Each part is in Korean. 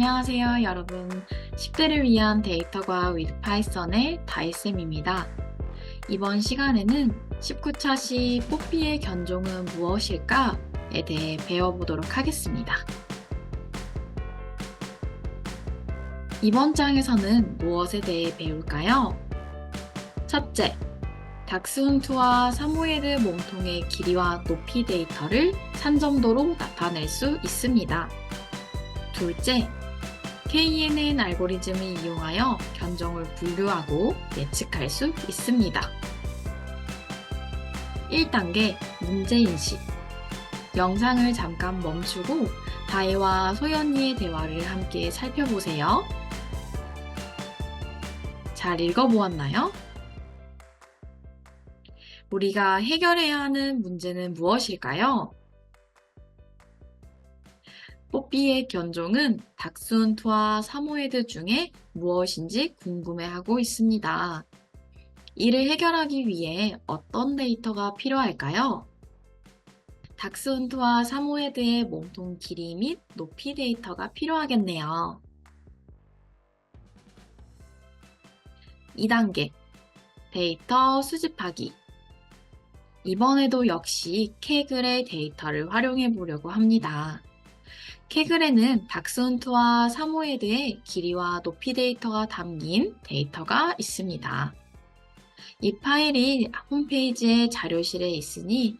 안녕하세요, 여러분. 10대를 위한 데이터과 with 파이썬의 다이쌤입니다. 이번 시간에는 19차 시 뽀삐의 견종은 무엇일까에 대해 배워보도록 하겠습니다. 이번 장에서는 무엇에 대해 배울까요? 첫째, 닥스훈트와 사모예드 몸통의 길이와 높이 데이터를 산점도로 나타낼 수 있습니다. 둘째, KNN 알고리즘을 이용하여 견종을 분류하고 예측할 수 있습니다. 1단계 문제인식. 영상을 잠깐 멈추고 다혜와 소연이의 대화를 함께 살펴보세요. 잘 읽어보았나요? 우리가 해결해야 하는 문제는 무엇일까요? 뽀삐의 견종은 닥스훈트와 사모예드 중에 무엇인지 궁금해하고 있습니다. 이를 해결하기 위해 어떤 데이터가 필요할까요? 닥스훈트와 사모예드의 몸통 길이 및 높이 데이터가 필요하겠네요. 2단계 데이터 수집하기. 이번에도 역시 케글의 데이터를 활용해 보려고 합니다. 케글에는 닥스훈트와 사모예드의 길이와 높이 데이터가 담긴 데이터가 있습니다. 이 파일이 홈페이지의 자료실에 있으니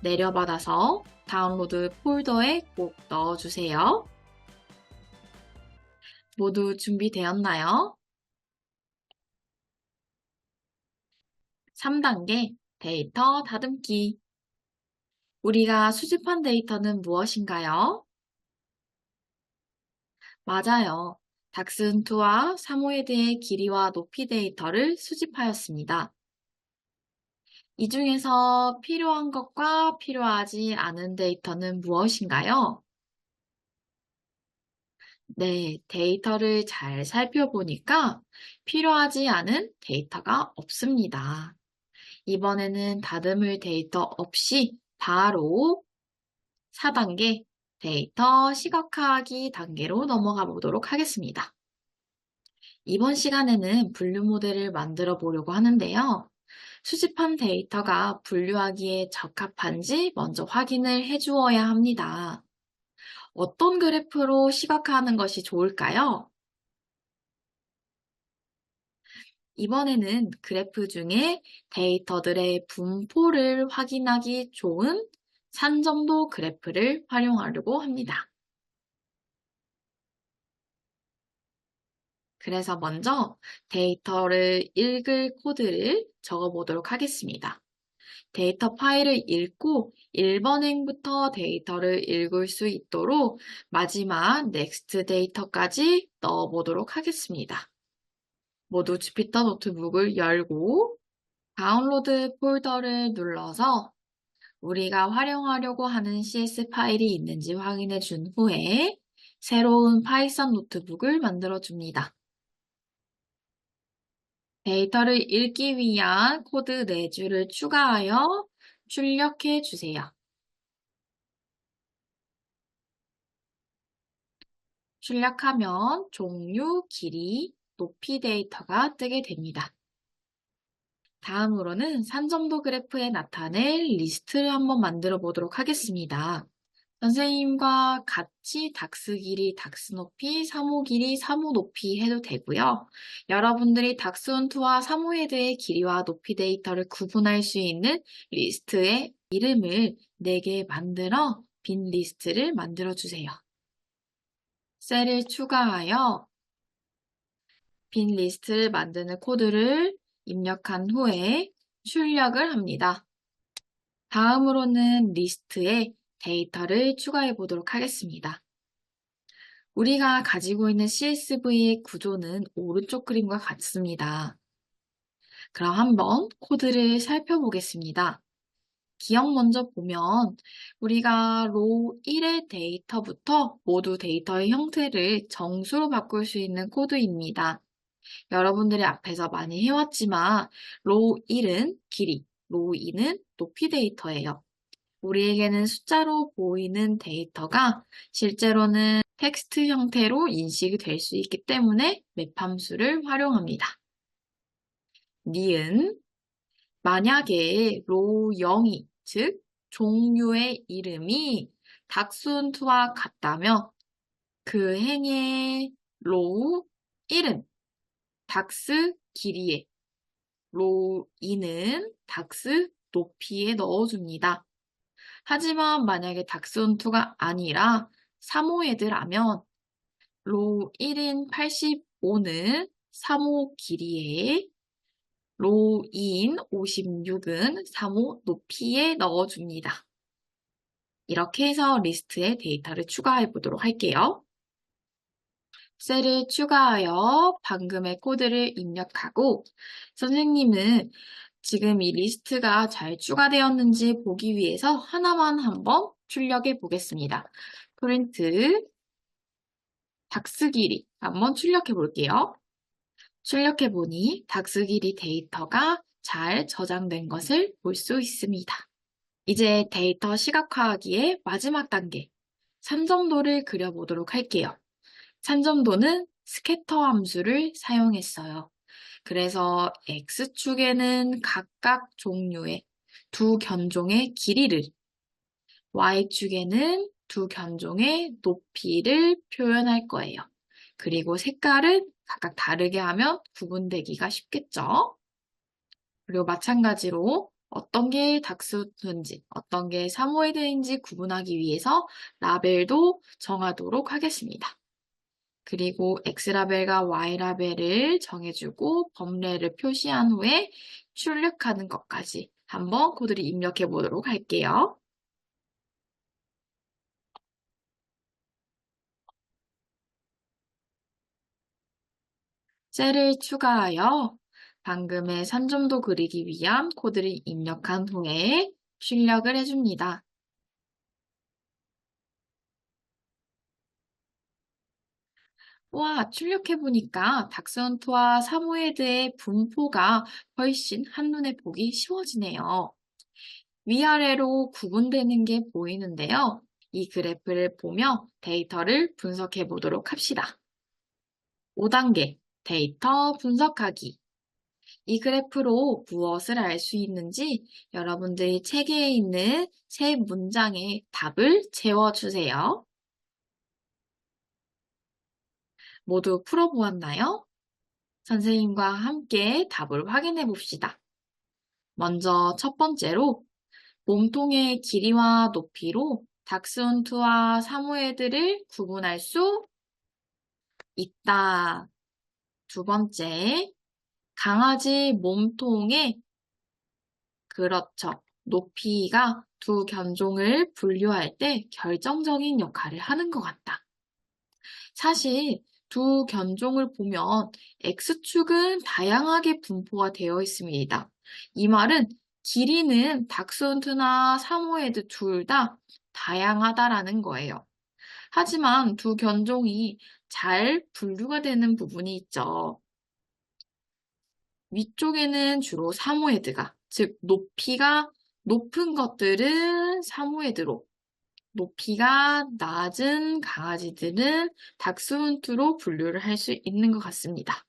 내려받아서 다운로드 폴더에 꼭 넣어주세요. 모두 준비되었나요? 3단계 데이터 다듬기. 우리가 수집한 데이터는 무엇인가요? 맞아요. 닥스훈트와 사모예드의 길이와 높이 데이터를 수집하였습니다. 이 중에서 필요한 것과 필요하지 않은 데이터는 무엇인가요? 네, 데이터를 잘 살펴보니까 필요하지 않은 데이터가 없습니다. 이번에는 다듬을 데이터 없이 바로 4단계 데이터 시각화하기 단계로 넘어가 보도록 하겠습니다. 이번 시간에는 분류 모델을 만들어 보려고 하는데요. 수집한 데이터가 분류하기에 적합한지 먼저 확인을 해주어야 합니다. 어떤 그래프로 시각화하는 것이 좋을까요? 이번에는 그래프 중에 데이터들의 분포를 확인하기 좋은 산점도 그래프를 활용하려고 합니다. 그래서 먼저 데이터를 읽을 코드를 적어보도록 하겠습니다. 데이터 파일을 읽고 1번 행부터 데이터를 읽을 수 있도록 마지막 넥스트 데이터까지 넣어보도록 하겠습니다. 모두 주피터 노트북을 열고 다운로드 폴더를 눌러서 우리가 활용하려고 하는 CS 파일이 있는지 확인해 준 후에 새로운 파이썬 노트북을 만들어 줍니다. 데이터를 읽기 위한 코드 4줄을 추가하여 출력해 주세요. 출력하면 종류, 길이, 높이 데이터가 뜨게 됩니다. 다음으로는 산점도 그래프에 나타낼 리스트를 한번 만들어 보도록 하겠습니다. 선생님과 같이 닥스 길이, 닥스 높이, 사모 길이, 사모 높이 해도 되고요. 여러분들이 닥스훈트와 사모예드의 길이와 높이 데이터를 구분할 수 있는 리스트의 이름을 4개 만들어 빈 리스트를 만들어 주세요. 셀을 추가하여 빈 리스트를 만드는 코드를 입력한 후에 출력을 합니다. 다음으로는 리스트에 데이터를 추가해 보도록 하겠습니다. 우리가 가지고 있는 CSV의 구조는 오른쪽 그림과 같습니다. 그럼 한번 코드를 살펴보겠습니다. 기억 먼저 보면 우리가 로우 1의 데이터부터 모두 데이터의 형태를 정수로 바꿀 수 있는 코드입니다. 여러분들이 앞에서 많이 해왔지만 로우 1은 길이, 로우 2는 높이 데이터예요. 우리에게는 숫자로 보이는 데이터가 실제로는 텍스트 형태로 인식이 될 수 있기 때문에 맵 함수를 활용합니다. 니은, 만약에 row 0이, 즉 종류의 이름이 닥스훈트와 같다면 그 행의 row 1은 닥스 길이에, row 2는 닥스 높이에 넣어줍니다. 하지만 만약에 닥스훈트가 아니라 사모예드라면 row 1인 85는 사모 길이에, row 2인 56은 사모 높이에 넣어줍니다. 이렇게 해서 리스트에 데이터를 추가해 보도록 할게요. 셀을 추가하여 방금의 코드를 입력하고 선생님은 지금 이 리스트가 잘 추가되었는지 보기 위해서 하나만 한번 출력해 보겠습니다. 프린트 닥스 길이 한번 출력해 볼게요. 출력해 보니 닥스 길이 데이터가 잘 저장된 것을 볼 수 있습니다. 이제 데이터 시각화하기의 마지막 단계, 산점도를 그려보도록 할게요. 산점도는 스캐터 함수를 사용했어요. 그래서 X축에는 각각 종류의 두 견종의 길이를, Y축에는 두 견종의 높이를 표현할 거예요. 그리고 색깔은 각각 다르게 하면 구분되기가 쉽겠죠? 그리고 마찬가지로 어떤 게 닥스훈트인지, 어떤 게 사모예드인지 구분하기 위해서 라벨도 정하도록 하겠습니다. 그리고 X라벨과 Y라벨을 정해주고 범례를 표시한 후에 출력하는 것까지 한번 코드를 입력해 보도록 할게요. 셀을 추가하여 방금의 산점도 그리기 위한 코드를 입력한 후에 출력을 해줍니다. 와, 출력해보니까 닥스헌트와 사모예드의 분포가 훨씬 한눈에 보기 쉬워지네요. 위아래로 구분되는 게 보이는데요. 이 그래프를 보며 데이터를 분석해 보도록 합시다. 5단계 데이터 분석하기. 이 그래프로 무엇을 알 수 있는지 여러분들이 책에 있는 세 문장의 답을 채워주세요. 모두 풀어보았나요? 선생님과 함께 답을 확인해 봅시다. 먼저 첫 번째로 몸통의 길이와 높이로 닥스훈트와 사모예드를 구분할 수 있다. 두 번째, 강아지 몸통의 그렇죠. 높이가 두 견종을 분류할 때 결정적인 역할을 하는 것 같다. 사실 두 견종을 보면 X축은 다양하게 분포가 되어 있습니다. 이 말은 길이는 닥스훈트나 사모예드 둘 다 다양하다라는 거예요. 하지만 두 견종이 잘 분류가 되는 부분이 있죠. 위쪽에는 주로 사모예드가, 즉 높이가 높은 것들은 사모예드로, 높이가 낮은 강아지들은 닥스훈트로 분류를 할 수 있는 것 같습니다.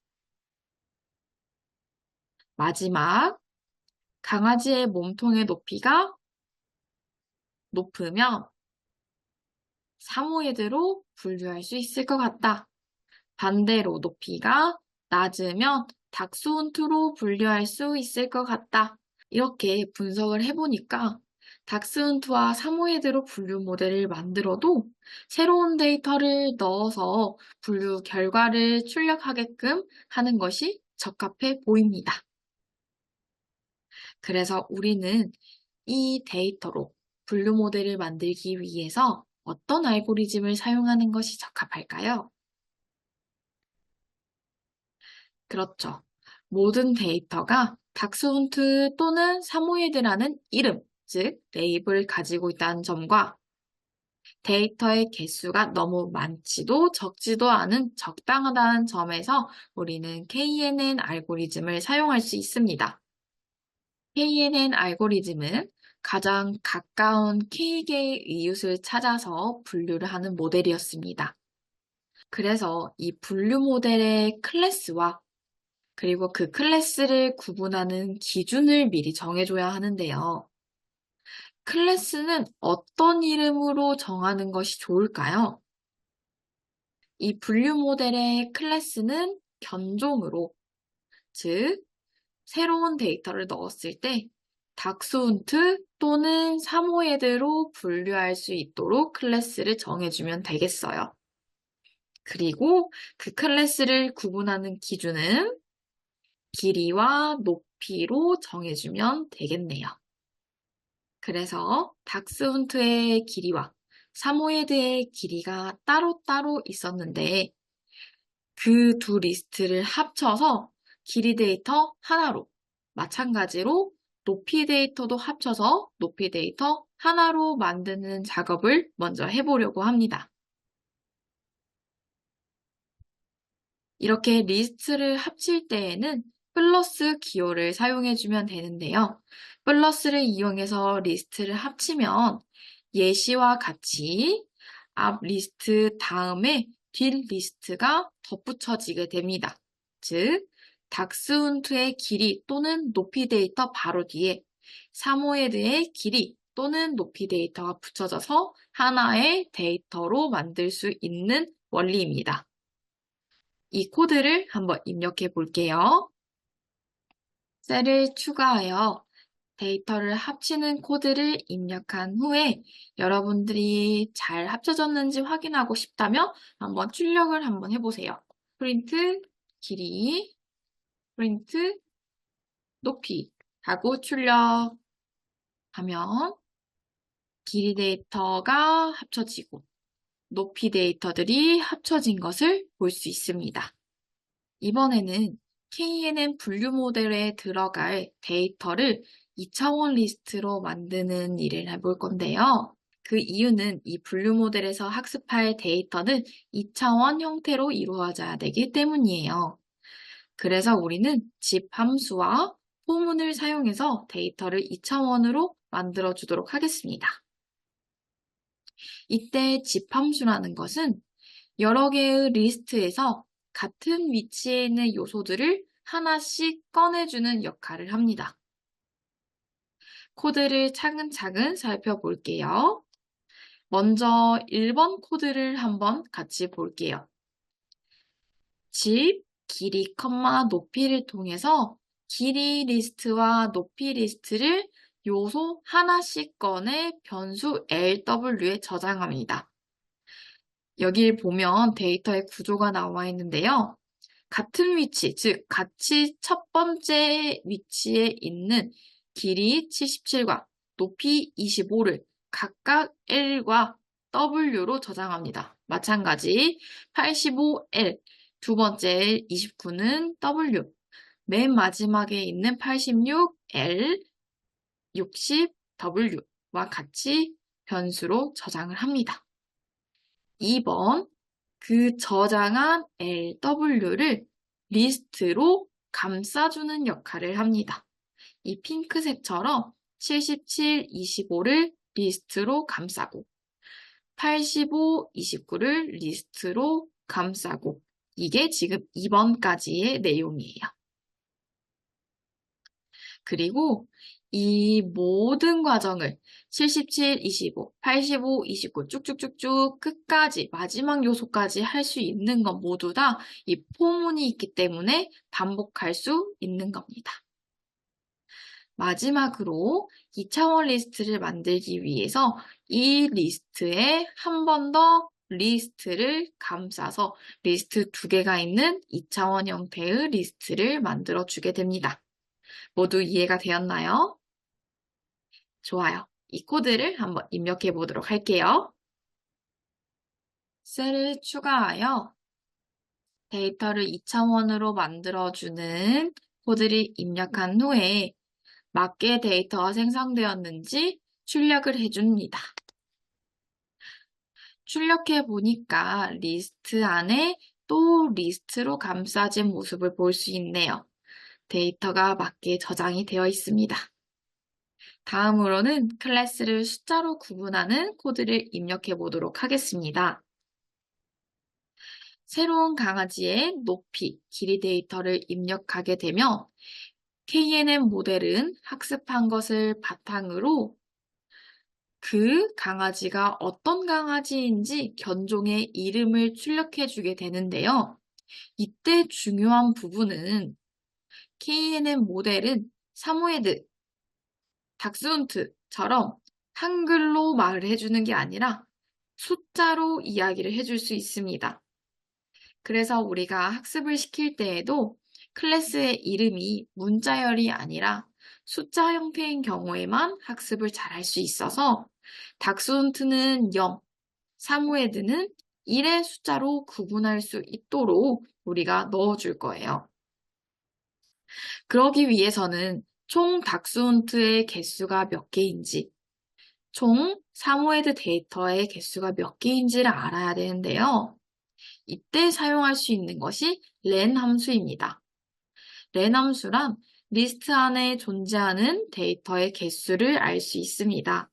마지막, 강아지의 몸통의 높이가 높으면 사모예드로 분류할 수 있을 것 같다. 반대로 높이가 낮으면 닥스훈트로 분류할 수 있을 것 같다. 이렇게 분석을 해보니까 닥스훈트와 사모예드로 분류 모델을 만들어도 새로운 데이터를 넣어서 분류 결과를 출력하게끔 하는 것이 적합해 보입니다. 그래서 우리는 이 데이터로 분류 모델을 만들기 위해서 어떤 알고리즘을 사용하는 것이 적합할까요? 그렇죠. 모든 데이터가 닥스훈트 또는 사모예드라는 이름, 즉 레이블을 가지고 있다는 점과 데이터의 개수가 너무 많지도 적지도 않은 적당하다는 점에서 우리는 KNN 알고리즘을 사용할 수 있습니다. KNN 알고리즘은 가장 가까운 K개의 이웃을 찾아서 분류를 하는 모델이었습니다. 그래서 이 분류 모델의 클래스와 그리고 그 클래스를 구분하는 기준을 미리 정해줘야 하는데요. 클래스는 어떤 이름으로 정하는 것이 좋을까요? 이 분류 모델의 클래스는 견종으로, 즉, 새로운 데이터를 넣었을 때 닥스훈트 또는 사모예드로 분류할 수 있도록 클래스를 정해주면 되겠어요. 그리고 그 클래스를 구분하는 기준은 길이와 높이로 정해주면 되겠네요. 그래서 닥스훈트의 길이와 사모예드의 길이가 따로따로 있었는데 그 두 리스트를 합쳐서 길이 데이터 하나로, 마찬가지로 높이 데이터도 합쳐서 높이 데이터 하나로 만드는 작업을 먼저 해보려고 합니다. 이렇게 리스트를 합칠 때에는 플러스 기호를 사용해주면 되는데요. 플러스를 이용해서 리스트를 합치면 예시와 같이 앞 리스트 다음에 뒷 리스트가 덧붙여지게 됩니다. 즉, 닥스훈트의 길이 또는 높이 데이터 바로 뒤에 사모예드의 길이 또는 높이 데이터가 붙여져서 하나의 데이터로 만들 수 있는 원리입니다. 이 코드를 한번 입력해 볼게요. 셀을 추가하여 데이터를 합치는 코드를 입력한 후에 여러분들이 잘 합쳐졌는지 확인하고 싶다면 한번 출력을 한번 해보세요. 프린트, 길이, 프린트, 높이 하고 출력하면 길이 데이터가 합쳐지고 높이 데이터들이 합쳐진 것을 볼 수 있습니다. 이번에는 KNN 분류 모델에 들어갈 데이터를 2차원 리스트로 만드는 일을 해볼 건데요. 그 이유는 이 분류 모델에서 학습할 데이터는 2차원 형태로 이루어져야 되기 때문이에요. 그래서 우리는 집 함수와 포문을 사용해서 데이터를 2차원으로 만들어 주도록 하겠습니다. 이때 집 함수라는 것은 여러 개의 리스트에서 같은 위치에 있는 요소들을 하나씩 꺼내주는 역할을 합니다. 코드를 차근차근 살펴볼게요. 먼저 1번 코드를 한번 같이 볼게요. 집, 길이, 높이를 통해서 길이 리스트와 높이 리스트를 요소 하나씩 꺼내 변수 LW에 저장합니다. 여기 보면 데이터의 구조가 나와 있는데요. 같은 위치, 즉 같이 첫 번째 위치에 있는 길이 77과 높이 25를 각각 L과 W로 저장합니다. 마찬가지 85L, 두 번째 L 29는 W, 맨 마지막에 있는 86L, 60 W와 같이 변수로 저장을 합니다. 2번, 그 저장한 LW를 리스트로 감싸주는 역할을 합니다. 이 핑크색처럼 77, 25를 리스트로 감싸고 85, 29를 리스트로 감싸고 이게 지금 2번까지의 내용이에요. 그리고 이 모든 과정을 77, 25, 85, 29 쭉쭉쭉쭉 끝까지 마지막 요소까지 할 수 있는 건 모두 다 이 포문이 있기 때문에 반복할 수 있는 겁니다. 마지막으로 2차원 리스트를 만들기 위해서 이 리스트에 한 번 더 리스트를 감싸서 리스트 2개가 있는 2차원 형태의 리스트를 만들어 주게 됩니다. 모두 이해가 되었나요? 좋아요. 이 코드를 한번 입력해 보도록 할게요. 셀을 추가하여 데이터를 2차원으로 만들어주는 코드를 입력한 후에 맞게 데이터가 생성되었는지 출력을 해줍니다. 출력해 보니까 리스트 안에 또 리스트로 감싸진 모습을 볼 수 있네요. 데이터가 맞게 저장이 되어 있습니다. 다음으로는 클래스를 숫자로 구분하는 코드를 입력해 보도록 하겠습니다. 새로운 강아지의 높이, 길이 데이터를 입력하게 되면 KNN 모델은 학습한 것을 바탕으로 그 강아지가 어떤 강아지인지 견종의 이름을 출력해 주게 되는데요. 이때 중요한 부분은 KNN 모델은 사모예드, 닥스훈트처럼 한글로 말을 해주는 게 아니라 숫자로 이야기를 해줄 수 있습니다. 그래서 우리가 학습을 시킬 때에도 클래스의 이름이 문자열이 아니라 숫자 형태인 경우에만 학습을 잘할 수 있어서 닥스훈트는 0, 사모예드는 1의 숫자로 구분할 수 있도록 우리가 넣어줄 거예요. 그러기 위해서는 총 닥스훈트의 개수가 몇 개인지, 총 사모예드 데이터의 개수가 몇 개인지를 알아야 되는데요. 이때 사용할 수 있는 것이 len 함수입니다. len 함수란 리스트 안에 존재하는 데이터의 개수를 알 수 있습니다.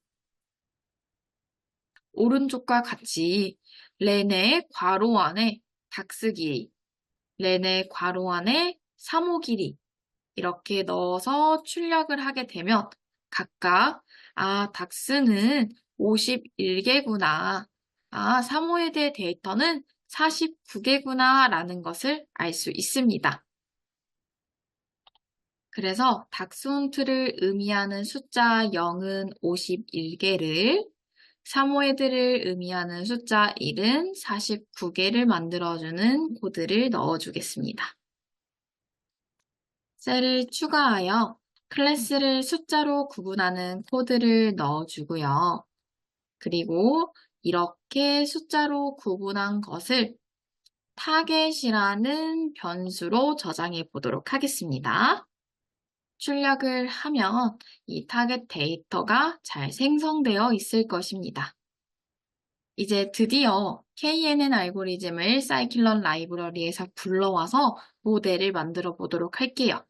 오른쪽과 같이 len의 괄호 안에 닥스 길이, len의 괄호 안에 사모 길이 이렇게 넣어서 출력을 하게 되면 각각 닥스는 51개구나. 사모예드의 데이터는 49개구나 라는 것을 알 수 있습니다. 그래서 닥스훈트를 의미하는 숫자 0은 51개를, 사모예드를 의미하는 숫자 1은 49개를 만들어주는 코드를 넣어주겠습니다. 셀을 추가하여 클래스를 숫자로 구분하는 코드를 넣어주고요. 그리고 이렇게 숫자로 구분한 것을 타겟이라는 변수로 저장해 보도록 하겠습니다. 출력을 하면 이 타겟 데이터가 잘 생성되어 있을 것입니다. 이제 드디어 KNN 알고리즘을 scikit-learn 라이브러리에서 불러와서 모델을 만들어 보도록 할게요.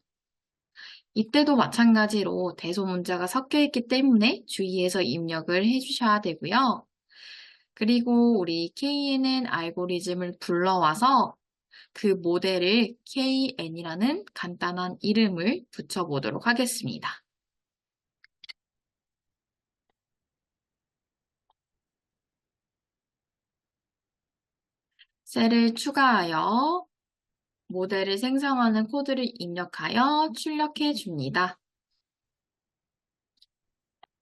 이때도 마찬가지로 대소문자가 섞여 있기 때문에 주의해서 입력을 해주셔야 되고요. 그리고 우리 KNN 알고리즘을 불러와서 그 모델을 KN이라는 간단한 이름을 붙여보도록 하겠습니다. 셀을 추가하여 모델을 생성하는 코드를 입력하여 출력해 줍니다.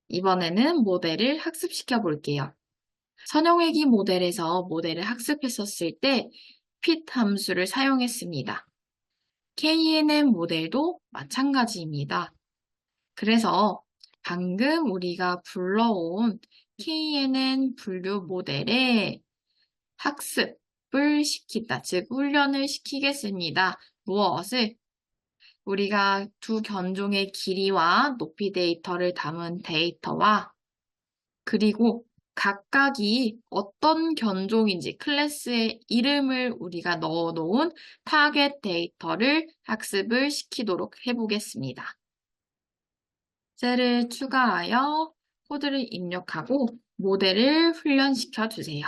이번에는 모델을 학습시켜 볼게요. 선형회귀 모델에서 모델을 학습했었을 때 fit 함수를 사용했습니다. KNN 모델도 마찬가지입니다. 그래서 방금 우리가 불러온 KNN 분류 모델에 학습을 시킨다, 즉 훈련을 시키겠습니다. 무엇을? 우리가 두 견종의 길이와 높이 데이터를 담은 데이터와 그리고 각각이 어떤 견종인지 클래스의 이름을 우리가 넣어놓은 타겟 데이터를 학습을 시키도록 해보겠습니다. 셀을 추가하여 코드를 입력하고 모델을 훈련시켜 주세요.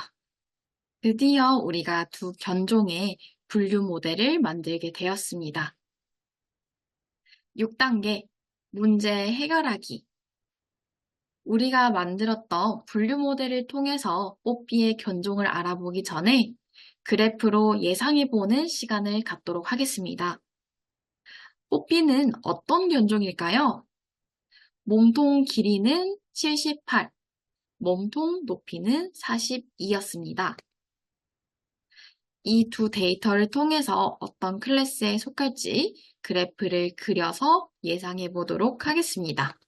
드디어 우리가 두 견종의 분류 모델을 만들게 되었습니다. 6단계 문제 해결하기. 우리가 만들었던 분류 모델을 통해서 뽀삐의 견종을 알아보기 전에 그래프로 예상해보는 시간을 갖도록 하겠습니다. 뽀삐는 어떤 견종일까요? 몸통 길이는 78, 몸통 높이는 42였습니다. 이 두 데이터를 통해서 어떤 클래스에 속할지 그래프를 그려서 예상해 보도록 하겠습니다.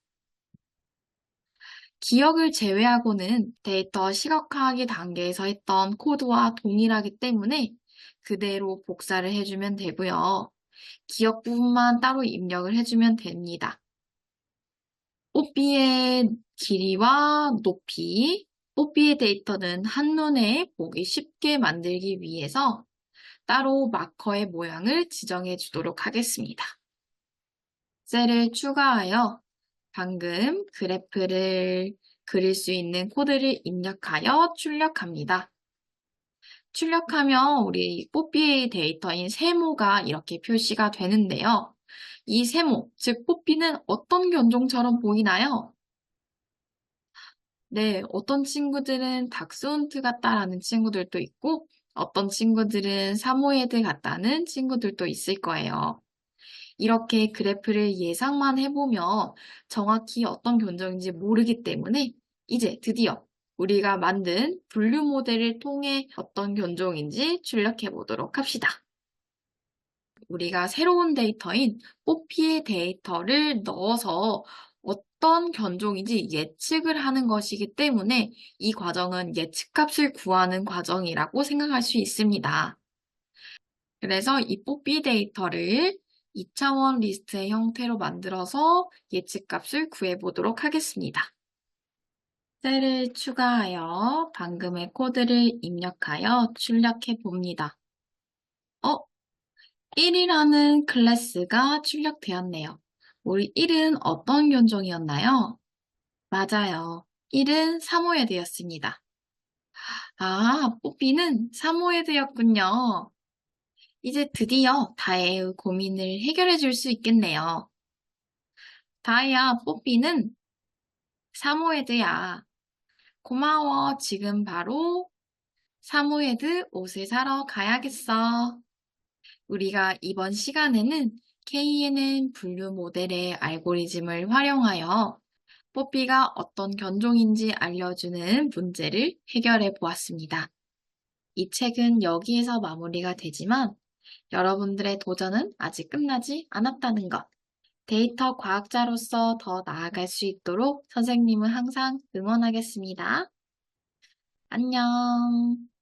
기억을 제외하고는 데이터 시각화하기 단계에서 했던 코드와 동일하기 때문에 그대로 복사를 해주면 되고요. 기억 부분만 따로 입력을 해주면 됩니다. 뽀삐의 길이와 높이, 뽀삐의 데이터는 한눈에 보기 쉽게 만들기 위해서 따로 마커의 모양을 지정해 주도록 하겠습니다. 셀을 추가하여 방금 그래프를 그릴 수 있는 코드를 입력하여 출력합니다. 출력하면 우리 뽀삐의 데이터인 세모가 이렇게 표시가 되는데요. 이 세모, 즉 뽀삐는 어떤 견종처럼 보이나요? 네, 어떤 친구들은 닥스훈트 같다라는 친구들도 있고, 어떤 친구들은 사모예드 같다는 친구들도 있을 거예요. 이렇게 그래프를 예상만 해보면 정확히 어떤 견종인지 모르기 때문에 이제 드디어 우리가 만든 분류 모델을 통해 어떤 견종인지 출력해 보도록 합시다. 우리가 새로운 데이터인 뽀피의 데이터를 넣어서 어떤 견종인지 예측을 하는 것이기 때문에 이 과정은 예측값을 구하는 과정이라고 생각할 수 있습니다. 그래서 이 뽀삐 데이터를 2차원 리스트의 형태로 만들어서 예측값을 구해보도록 하겠습니다. 셀을 추가하여 방금의 코드를 입력하여 출력해 봅니다. 1이라는 클래스가 출력되었네요. 우리 1은 어떤 견종이었나요? 맞아요. 1은 사모예드였습니다. 아, 뽀삐는 사모예드였군요. 이제 드디어 다혜의 고민을 해결해 줄 수 있겠네요. 다혜야, 뽀삐는 사모예드야. 고마워. 지금 바로 사모예드 옷을 사러 가야겠어. 우리가 이번 시간에는 KNN 분류 모델의 알고리즘을 활용하여 뽀삐가 어떤 견종인지 알려주는 문제를 해결해 보았습니다. 이 책은 여기에서 마무리가 되지만 여러분들의 도전은 아직 끝나지 않았다는 것. 데이터 과학자로서 더 나아갈 수 있도록 선생님은 항상 응원하겠습니다. 안녕.